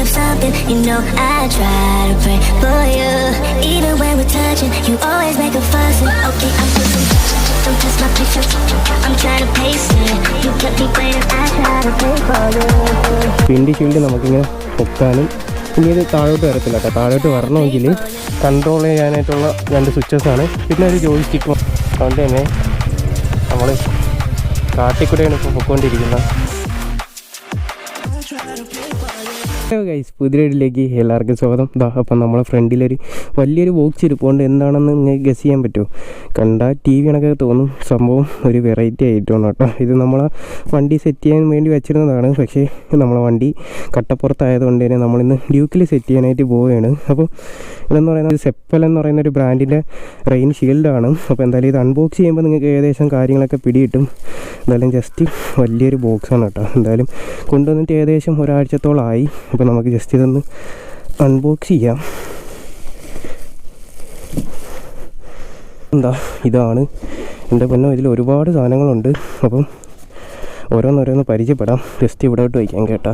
up something, you know I try to pray for you. Even when we're touching, you always make a fuss. Okay, I'm pushing, don't touch my picture, I'm trying to pace it. You kept me waiting, I try to pray for you. Wind shield നമുക്കിങ്ങനെ പൊക്കാനും ഇനി ഇത് താഴോട്ട് വരത്തില്ല കേട്ടോ. താഴോട്ട് വരണമെങ്കിൽ control ചെയ്യാനായിട്ടുള്ള 2 സ്വിച്ചസാണ്, പിന്നെ ഒരു ജോയ് സ്റ്റിക്കും. അതുകൊണ്ട് തന്നെ നമ്മൾ കാട്ടിക്കൂടെയാണ് ഇപ്പോൾ പൊയ്ക്കൊണ്ടിരിക്കുന്നത്. ഹലോ ഗൈസ്, പുതിയ വീഡിയോയിലേക്ക് എല്ലാവർക്കും സ്വാഗതം. അപ്പം നമ്മളെ ഫ്രണ്ടിലൊരു വലിയൊരു ബോക്സ് ഇരിപ്പുണ്ട്. എന്താണെന്ന് നിങ്ങൾക്ക് ഗസ് ചെയ്യാൻ പറ്റുമോ? കണ്ടാൽ ടി വി കണക്കൊക്കെ തോന്നും. സംഭവം ഒരു വെറൈറ്റി ആയിട്ടാണ് കേട്ടോ. ഇത് നമ്മളെ വണ്ടി സെറ്റ് ചെയ്യാൻ വേണ്ടി വെച്ചിരുന്നതാണ്. പക്ഷേ നമ്മളെ വണ്ടി കട്ടപ്പുറത്തായതുകൊണ്ട് തന്നെ നമ്മളിന്ന് ഡ്യൂക്കിൽ സെറ്റ് ചെയ്യാനായിട്ട് പോവുകയാണ്. അപ്പോൾ ഇതെന്ന് പറയുന്നത് സെപ്പൽ എന്ന് പറയുന്ന ഒരു ബ്രാൻഡിൻ്റെ റെയിൻ ഷീൽഡാണ്. അപ്പോൾ എന്തായാലും ഇത് അൺബോക്സ് ചെയ്യുമ്പോൾ നിങ്ങൾക്ക് ഏകദേശം കാര്യങ്ങളൊക്കെ പിടികിട്ടും. എന്തായാലും ജസ്റ്റ് വലിയൊരു ബോക്സാണ് കേട്ടോ. എന്തായാലും കൊണ്ടുവന്നിട്ട് ഏകദേശം ഒരാഴ്ചത്തോളമായി. അപ്പോൾ നമുക്ക് ജസ്റ്റ് ഇതൊന്ന് അൺബോക്സ് ചെയ്യാം. എന്താ ഇതാണ് എൻ്റെ പൊന്നോ, ഇതിൽ ഒരുപാട് സാധനങ്ങളുണ്ട്. അപ്പം ഓരോന്നോരോന്ന് പരിചയപ്പെടാം. ജസ്റ്റ് ഇവിടോട്ട് വയ്ക്കാം കേട്ടോ.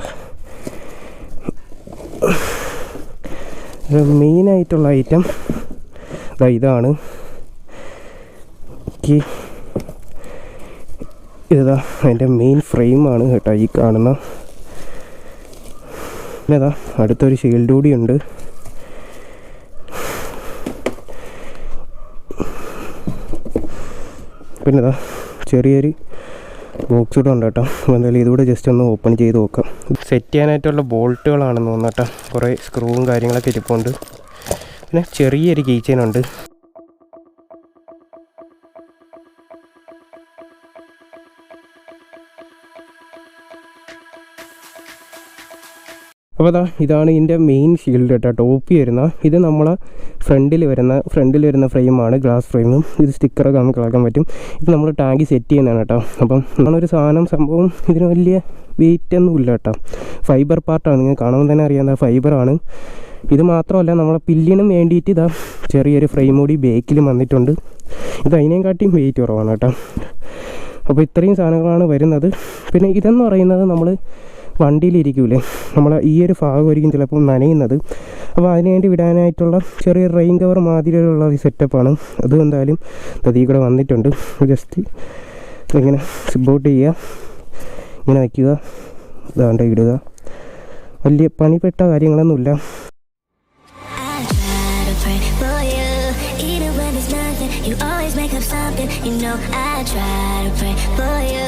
മെയിനായിട്ടുള്ള ഐറ്റം ഇതാണ്. ഇതാ അതിൻ്റെ മെയിൻ ഫ്രെയിമാണ് കേട്ടോ ഈ കാണുന്ന. പിന്നെ അതാ അടുത്തൊരു ഷീൽഡ് കൂടിയുണ്ട്. പിന്നെ ഇതാ ചെറിയൊരു ബോക്സ് കൂടെ ഉണ്ട് കേട്ടോ. അപ്പോൾ എന്തായാലും ഇതുകൂടെ ജസ്റ്റ് ഒന്ന് ഓപ്പൺ ചെയ്ത് നോക്കാം. സെറ്റ് ചെയ്യാനായിട്ടുള്ള ബോൾട്ടുകളാണെന്ന് തോന്നുന്നു കേട്ടോ. കുറേ സ്ക്രൂവും കാര്യങ്ങളൊക്കെ ഇരിപ്പുണ്ട്. പിന്നെ ചെറിയൊരു കീ ചെയിനുണ്ട്. അപ്പോൾ ഇതാണ് ഇതിൻ്റെ മെയിൻ ഷീൽഡ് കേട്ടോ. ടോപ്പ് വരുന്ന ഇത് നമ്മളെ ഫ്രണ്ടിൽ വരുന്ന ഫ്രെയിമാണ്, ഗ്ലാസ് ഫ്രെയിമും. ഇത് സ്റ്റിക്കറൊക്കെ നമുക്ക് കളക്കാൻ പറ്റും. ഇത് നമ്മൾ ടാങ്കിൽ സെറ്റ് ചെയ്യുന്നതാണ് കേട്ടോ. അപ്പം നമ്മളൊരു സംഭവം ഇതിന് വലിയ വെയിറ്റ് ഒന്നും ഇല്ല കേട്ടോ. ഫൈബർ പാർട്ടാണ്, നിങ്ങൾ കാണുമ്പോൾ തന്നെ അറിയാവുന്ന ഫൈബറാണ്. ഇത് മാത്രമല്ല നമ്മളെ പില്ലിനും വേണ്ടിയിട്ട് ഇതാ ചെറിയൊരു ഫ്രെയിം കൂടി ബേക്കിൽ വന്നിട്ടുണ്ട്. ഇത് അതിനേയും കാട്ടിയും വെയിറ്റ് കുറവാണ് കേട്ടോ. അപ്പോൾ ഇത്രയും സാധനങ്ങളാണ് വരുന്നത്. പിന്നെ ഇതെന്ന് പറയുന്നത് നമ്മൾ വണ്ടിയിലിരിക്കൂലേ, നമ്മൾ ഈ ഒരു ഭാഗമായിരിക്കും ചിലപ്പോൾ നനയുന്നത്. അപ്പോൾ അതിനുവേണ്ടി വിടാനായിട്ടുള്ള ചെറിയ റെയിൻ കവർ മാതിരിയുള്ള ഒരു സെറ്റപ്പാണ്. അതും എന്തായാലും നദി കൂടെ വന്നിട്ടുണ്ട്. ജസ്റ്റ് ഇങ്ങനെ സിബൗട്ട് ചെയ്യുക, ഇങ്ങനെ വയ്ക്കുക, ഇതാണ്ട് ഇടുക. വലിയ പണിപ്പെട്ട കാര്യങ്ങളൊന്നുമില്ല. You always make up something, you know I try to pray for you.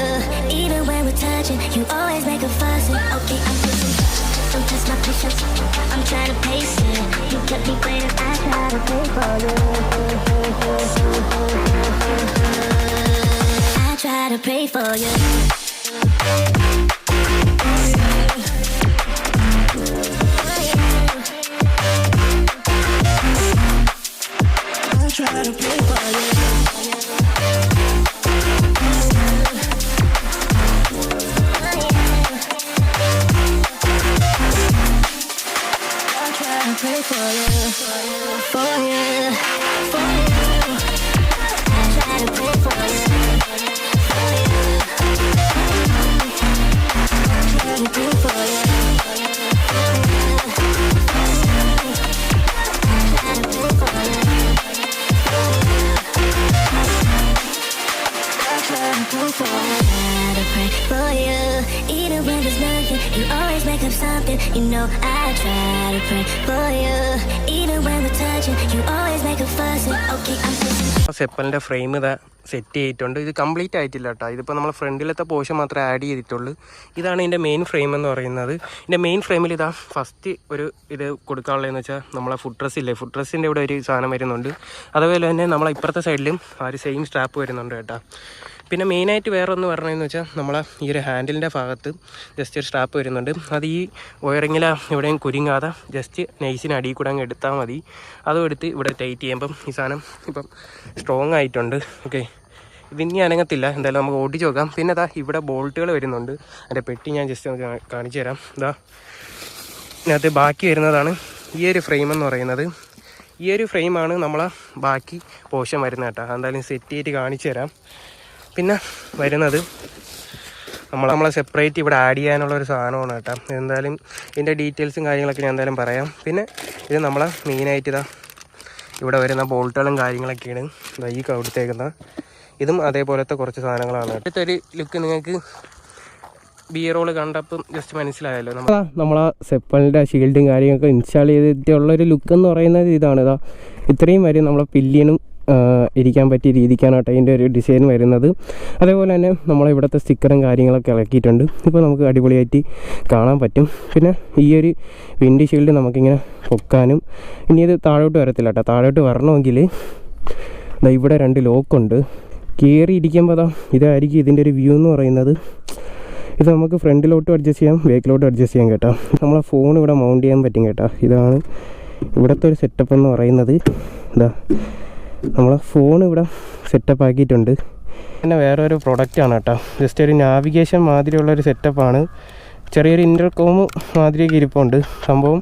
Even when we're touching, you always make a fuss. Okay, I'm pushing, don't touch my picture, I'm trying to pace it. You kept me waiting, I try to pray for you. I try to pray for you. Try to pray for you. I try to pray for you, for you, for you. I try to pray for you, for you. I try to pray for you. For you, even when there's nothing, you always make up something. You know I try to pray for you. Even when we're touching, you always make a fuss. Okay, I'm pushing. സെപ്പലിൻ്റെ frame ഇതാ set ചെയ്തിട്ടുണ്ട്. ഇത് complete ആയിട്ടില്ല കേട്ടോ. ഇതിപ്പോൾ നമ്മൾ ഫ്രണ്ടിലത്തെ portion മാത്രമേ add ചെയ്തിട്ടുള്ളൂ. ഇതാണ് ഇതിൻ്റെ മെയിൻ ഫ്രെയിം എന്ന് പറയുന്നത്. ഇതിൻ്റെ മെയിൻ ഫ്രെയിമിൽ ഇതാ ഫസ്റ്റ് ഒരു ഇത് കൊടുക്കാനുള്ളതെന്ന് വെച്ചാൽ നമ്മളെ ഫുഡ് ഡ്രസ്സില്ലേ, ഫുഡ് ഡ്രസ്സിൻ്റെ ഇവിടെ ഒരു സാധനം വരുന്നുണ്ട്. അതുപോലെ തന്നെ നമ്മളെ ഇപ്പുറത്തെ സൈഡിലും ആ ഒരു സെയിം സ്ട്രാപ്പ് വരുന്നുണ്ട് കേട്ടോ. പിന്നെ മെയിനായിട്ട് വേറെ ഒന്ന് പറഞ്ഞതെന്ന് വെച്ചാൽ നമ്മളെ ഈ ഒരു ഹാൻഡിലിൻ്റെ ഭാഗത്ത് ജസ്റ്റ് ഒരു സ്ട്രാപ്പ് വരുന്നുണ്ട്. അത് ഈ വയറിങ്ങിൽ എവിടെയും കുരുങ്ങാതെ ജസ്റ്റ് നൈസിന് അടിയിൽ കൂടെ അങ്ങ് എടുത്താൽ മതി. അതും എടുത്ത് ഇവിടെ ടൈറ്റ് ചെയ്യുമ്പം ഈ സാധനം ഇപ്പം സ്ട്രോങ് ആയിട്ടുണ്ട്. ഓക്കെ, ഇതിനി അനങ്ങത്തില്ല. എന്തായാലും നമുക്ക് ഓടിച്ച് നോക്കാം. പിന്നെ ഇതാ ഇവിടെ ബോൾട്ടുകൾ വരുന്നുണ്ട്. അതിൻ്റെ പെട്ടി ഞാൻ ജസ്റ്റ് നമുക്ക് കാണിച്ചു തരാം. ഇതാ ഇതിനകത്ത് ബാക്കി വരുന്നതാണ് ഈ ഒരു ഫ്രെയിം എന്ന് പറയുന്നത്. ഈ ഒരു ഫ്രെയിമാണ് നമ്മളെ ബാക്കി പോർഷൻ വരുന്നത് കേട്ടോ. എന്തായാലും സെറ്റ് ചെയ്തിട്ട് കാണിച്ചു തരാം. പിന്നെ വരുന്നത് നമ്മളെ സെപ്പറേറ്റ് ഇവിടെ ആഡ് ചെയ്യാനുള്ള ഒരു സാധനമാണ് കേട്ടോ. എന്തായാലും ഇതിൻ്റെ ഡീറ്റെയിൽസും കാര്യങ്ങളൊക്കെ ഞാൻ എന്തായാലും പറയാം. പിന്നെ ഇത് നമ്മളെ മെയിനായിട്ട് ഇവിടെ വരുന്ന ബോൾട്ടുകളും കാര്യങ്ങളൊക്കെയാണ് ഈ കൊടുത്തേക്കുന്നത്. ഇതും അതേപോലത്തെ കുറച്ച് സാധനങ്ങളാണ്. അടുത്തൊരു ലുക്ക് നിങ്ങൾക്ക് ബി-റോൾ കണ്ടപ്പം ജസ്റ്റ് മനസ്സിലായല്ലോ. നമ്മളാ സെപ്പലിൻ്റെ ഷീൽഡും കാര്യങ്ങളൊക്കെ ഇൻസ്റ്റാൾ ചെയ്തിട്ടുള്ളൊരു ലുക്ക് എന്ന് പറയുന്നത് ഇതാണ്. ഇത്രയും വരെ നമ്മളെ പില്ലിയനും ഇരിക്കാൻ പറ്റിയ രീതിക്കാണ് കേട്ടോ ഇതിൻ്റെ ഒരു ഡിസൈൻ വരുന്നത്. അതേപോലെ തന്നെ നമ്മളിവിടുത്തെ സ്റ്റിക്കറും കാര്യങ്ങളൊക്കെ ഇളക്കിയിട്ടുണ്ട്. ഇപ്പോൾ നമുക്ക് അടിപൊളിയായിട്ട് കാണാൻ പറ്റും. പിന്നെ ഈ ഒരു വിൻഡ് ഷീൽഡ് നമുക്കിങ്ങനെ പൊക്കാനും, ഇനി ഇത് താഴോട്ട് വരത്തില്ല കേട്ടോ. താഴോട്ട് വരണമെങ്കിൽ ഇവിടെ 2 ലോക്കുണ്ട്. കയറി ഇരിക്കുമ്പോൾ ഇതായിരിക്കും ഇതിൻ്റെ ഒരു വ്യൂ എന്ന് പറയുന്നത്. ഇത് നമുക്ക് ഫ്രണ്ടിലോട്ടും അഡ്ജസ്റ്റ് ചെയ്യാം, ബാക്കിലോട്ടും അഡ്ജസ്റ്റ് ചെയ്യാം കേട്ടോ. നമ്മളെ ഫോൺ ഇവിടെ മൗണ്ട് ചെയ്യാൻ പറ്റും കേട്ടോ. ഇതാണ് ഇവിടുത്തെ ഒരു സെറ്റപ്പ് എന്ന് പറയുന്നത്. നമ്മളെ ഫോൺ ഇവിടെ സെറ്റപ്പ് ആക്കിയിട്ടുണ്ട്. പിന്നെ വേറെ ഒരു പ്രൊഡക്റ്റാണ് കേട്ടോ. ജസ്റ്റ് ഒരു നാവിഗേഷൻ മാതിരിയുള്ളൊരു സെറ്റപ്പാണ്. ചെറിയൊരു ഇൻ്റർകോം മാതിരിയൊക്കെ ഇരിപ്പുണ്ട്. സംഭവം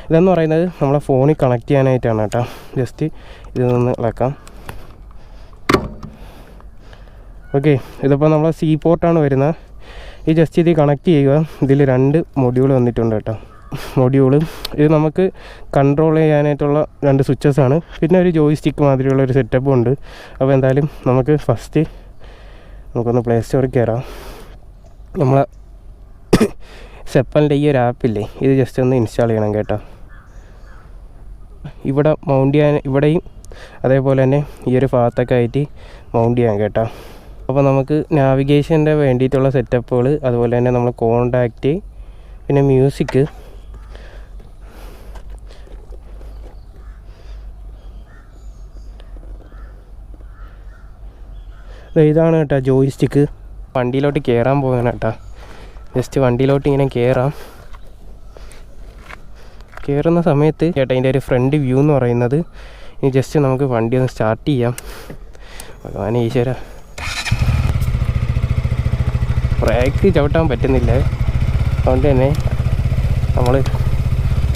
ഇതെന്ന് പറയുന്നത് നമ്മളെ ഫോണിൽ കണക്ട് ചെയ്യാനായിട്ടാണ് കേട്ടോ. ജസ്റ്റ് ഇത് നിന്ന് ഇളക്കാം. ഓക്കെ, ഇതിപ്പോൾ നമ്മളെ സി പോർട്ടാണ് വരുന്നത്. ഈ ജസ്റ്റ് ഇത് കണക്ട് ചെയ്യുക. ഇതിൽ 2 മൊഡ്യൂൾ വന്നിട്ടുണ്ട് കേട്ടോ. ഇത് നമുക്ക് കൺട്രോൾ ചെയ്യാനായിട്ടുള്ള 2 സ്വിച്ചസാണ്. പിന്നെ ഒരു ജോയിസ്റ്റിക്ക് മാതിരിയുള്ള ഒരു സെറ്റപ്പും ഉണ്ട്. അപ്പോൾ എന്തായാലും നമുക്ക് ഫസ്റ്റ് നമുക്കൊന്ന് പ്ലേ സ്റ്റോറിൽ കയറാം. നമ്മളെ സെപ്പലിൻ്റെ ഈ ഒരു ആപ്പില്ലേ, ഇത് ജസ്റ്റ് ഒന്ന് ഇൻസ്റ്റാൾ ചെയ്യണം കേട്ടോ. ഇവിടെ മൗണ്ട് ചെയ്യാൻ, ഇവിടെയും അതേപോലെ തന്നെ ഈ ഒരു ഭാഗത്തൊക്കെ ആയിട്ട് മൗണ്ട് ചെയ്യാൻ കേട്ടോ. അപ്പോൾ നമുക്ക് നാവിഗേഷൻ്റെ വേണ്ടിയിട്ടുള്ള സെറ്റപ്പുകൾ, അതുപോലെ തന്നെ നമ്മൾ കോണ്ടാക്റ്റ്, പിന്നെ മ്യൂസിക്, ഇതാണ് കേട്ടോ ജോയിസ്റ്റിക്ക്. വണ്ടിയിലോട്ട് കയറാൻ പോകാൻ കേട്ടോ. ജസ്റ്റ് വണ്ടിയിലോട്ട് ഇങ്ങനെ കയറുന്ന സമയത്ത് ചേട്ടാ ഇതിൻ്റെ ഒരു ഫ്രണ്ട് വ്യൂ എന്ന് പറയുന്നത്, ഇനി ജസ്റ്റ് നമുക്ക് വണ്ടി ഒന്ന് സ്റ്റാർട്ട് ചെയ്യാം. ഭഗവാനെ ഈശ്വര, ബ്രേക്ക് ചവിട്ടാൻ പറ്റുന്നില്ല. അതുകൊണ്ട് തന്നെ നമ്മൾ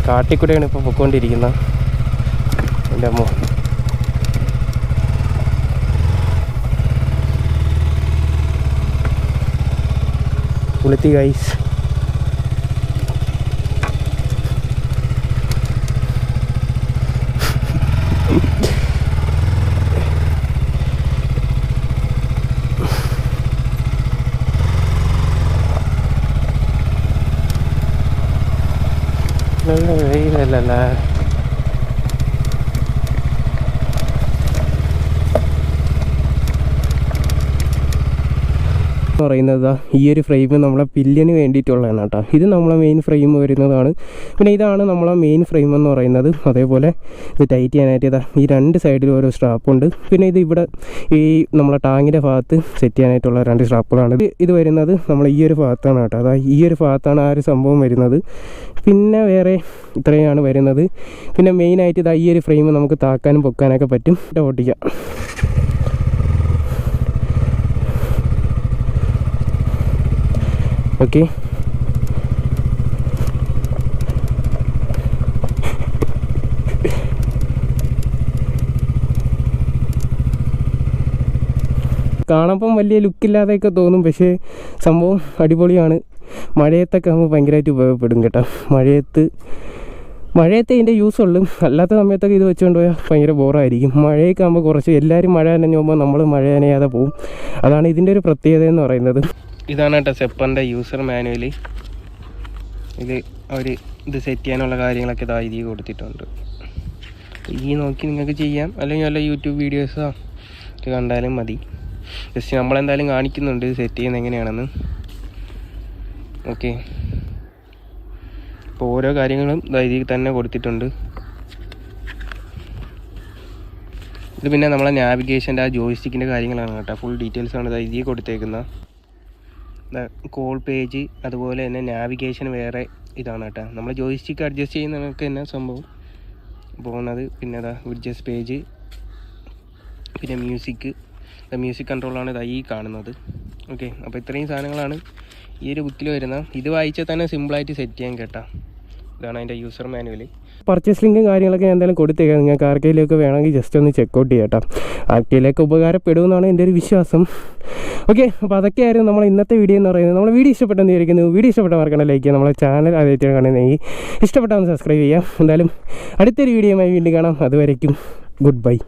കാട്ടിക്കൂടെയാണ് ഇപ്പോൾ പൊയ്ക്കൊണ്ടിരിക്കുന്നത്. എൻ്റെ അമ്മ, കുളിത്തി ഗൈസ്. നല്ല വെയിലല്ല. പറയുന്നത് ഈ ഒരു ഫ്രെയിം നമ്മളെ പില്ലിന് വേണ്ടിയിട്ടുള്ളതാണ് കേട്ടോ. ഇത് നമ്മളെ മെയിൻ ഫ്രെയിം വരുന്നതാണ്. പിന്നെ ഇതാണ് നമ്മളെ മെയിൻ ഫ്രെയിം എന്ന് പറയുന്നത്. അതേപോലെ ഇത് ടൈറ്റ് ചെയ്യാനായിട്ട് ഈ 2 സൈഡിലും ഓരോ സ്ട്രാപ്പുണ്ട്. പിന്നെ ഇത് ഇവിടെ ഈ നമ്മളെ ടാങ്കിൻ്റെ ഭാഗത്ത് സെറ്റ് ചെയ്യാനായിട്ടുള്ള 2 സ്ട്രാപ്പുകളാണ്. ഇത് വരുന്നത് നമ്മൾ ഈ ഒരു ഭാഗത്താണ് കേട്ടോ. അതായത് ഈ ഒരു ഭാഗത്താണ് ആ ഒരു സംഭവം വരുന്നത്. പിന്നെ വേറെ ഇത്രയാണ് വരുന്നത്. പിന്നെ മെയിനായിട്ട് ഈ ഒരു ഫ്രെയിം നമുക്ക് താക്കാനും പൊക്കാനൊക്കെ പറ്റും. ഓട്ടിക്കാം. ഓക്കെ, കാണുമ്പം വലിയ ലുക്കില്ലാതെയൊക്കെ തോന്നും, പക്ഷേ സംഭവം അടിപൊളിയാണ്. മഴയത്തൊക്കെ ആകുമ്പോൾ ഭയങ്കരമായിട്ട് ഉപയോഗപ്പെടും കേട്ടോ. മഴയത്ത് ഇതിൻ്റെ യൂസ് ഉള്ളൂ. അല്ലാത്ത സമയത്തൊക്കെ ഇത് വെച്ചുകൊണ്ട് പോയാൽ ഭയങ്കര ബോറായിരിക്കും. മഴയൊക്കെ ആകുമ്പോൾ കുറച്ച് എല്ലാവരും മഴ നനഞ്ഞു പോകുമ്പോൾ നമ്മൾ മഴ നനയാതെ പോകും. അതാണ് ഇതിൻ്റെ ഒരു പ്രത്യേകത എന്ന് പറയുന്നത്. ഇതാണ് കേട്ടോ സെപ്പറിൻ്റെ യൂസർ മാനുവൽ. ഇത് സെറ്റ് ചെയ്യാനുള്ള കാര്യങ്ങളൊക്കെ ഇതിൽ കൊടുത്തിട്ടുണ്ട്. ഈ നോക്കി നിങ്ങൾക്ക് ചെയ്യാം, അല്ലെങ്കിൽ വല്ല യൂട്യൂബ് വീഡിയോസോ ഒക്കെ കണ്ടാലും മതി. ജസ്റ്റ് നമ്മളെന്തായാലും കാണിക്കുന്നുണ്ട് സെറ്റ് ചെയ്യുന്നത് എങ്ങനെയാണെന്ന്. ഓക്കെ, ഇപ്പോൾ ഓരോ കാര്യങ്ങളും ഇതിൽ തന്നെ കൊടുത്തിട്ടുണ്ട്. ഇത് പിന്നെ നമ്മളെ നാവിഗേഷൻ്റെ ആ ജോയിസ്റ്റിക്കിൻ്റെ കാര്യങ്ങളാണ് കേട്ടോ. ഫുൾ ഡീറ്റെയിൽസാണ് ഇതിൽ കൊടുത്തേക്കുന്നത്. കോൾ പേജ്, അതുപോലെ തന്നെ നാവിഗേഷൻ വേറെ ഇതാണ് കേട്ടോ. നമ്മൾ ജോയിസ്റ്റിക്ക് അഡ്ജസ്റ്റ് ചെയ്യുന്നതൊക്കെ തന്നെ സംഭവം പോകുന്നത്. പിന്നെ വിഡ്ജസ് പേജ്, പിന്നെ മ്യൂസിക് കൺട്രോളാണ് ഈ കാണുന്നത്. ഓക്കെ, അപ്പോൾ ഇത്രയും സാധനങ്ങളാണ് ഈ ഒരു ബുക്കിൽ വരുന്നത്. ഇത് വായിച്ചാൽ തന്നെ സിമ്പിളായിട്ട് സെറ്റ് ചെയ്യാൻ കേട്ടോ. ഇതാണ് അതിൻ്റെ യൂസർ മാനുവൽ. പർച്ചേസ് ലിങ്കും കാര്യങ്ങളൊക്കെ ഞാൻ എന്തായാലും കൊടുത്തേക്കാം. നിങ്ങൾക്ക് ആർക്കെങ്കിലുമൊക്കെ വേണമെങ്കിൽ ജസ്റ്റ് ഒന്ന് ചെക്കൗട്ട് ചെയ്യാം കേട്ടോ. ആർക്കെങ്കിലൊക്കെ ഉപകാരപ്പെടുമെന്നാണ് എൻ്റെ ഒരു വിശ്വാസം. ഓക്കെ, അപ്പോൾ അതൊക്കെയായിരുന്നു നമ്മൾ ഇന്നത്തെ വീഡിയോ എന്ന് പറയുന്നത്. നമ്മൾ വീഡിയോ ഇഷ്ടപ്പെട്ടെന്ന് വിചാരിക്കുന്നു. വീഡിയോ ഇഷ്ടപ്പെട്ട മറക്കണ്ട ലൈക്ക് ചെയ്യുക. നമ്മളെ ചാനൽ ആദ്യമായിട്ട് കാണുന്നെങ്കിൽ ഇഷ്ടപ്പെട്ടാൽ സബ്സ്ക്രൈബ് ചെയ്യാം. എന്തായാലും അടുത്തൊരു വീഡിയോയുമായി വീണ്ടും കാണാം. അതുവരേക്കും ഗുഡ് ബൈ.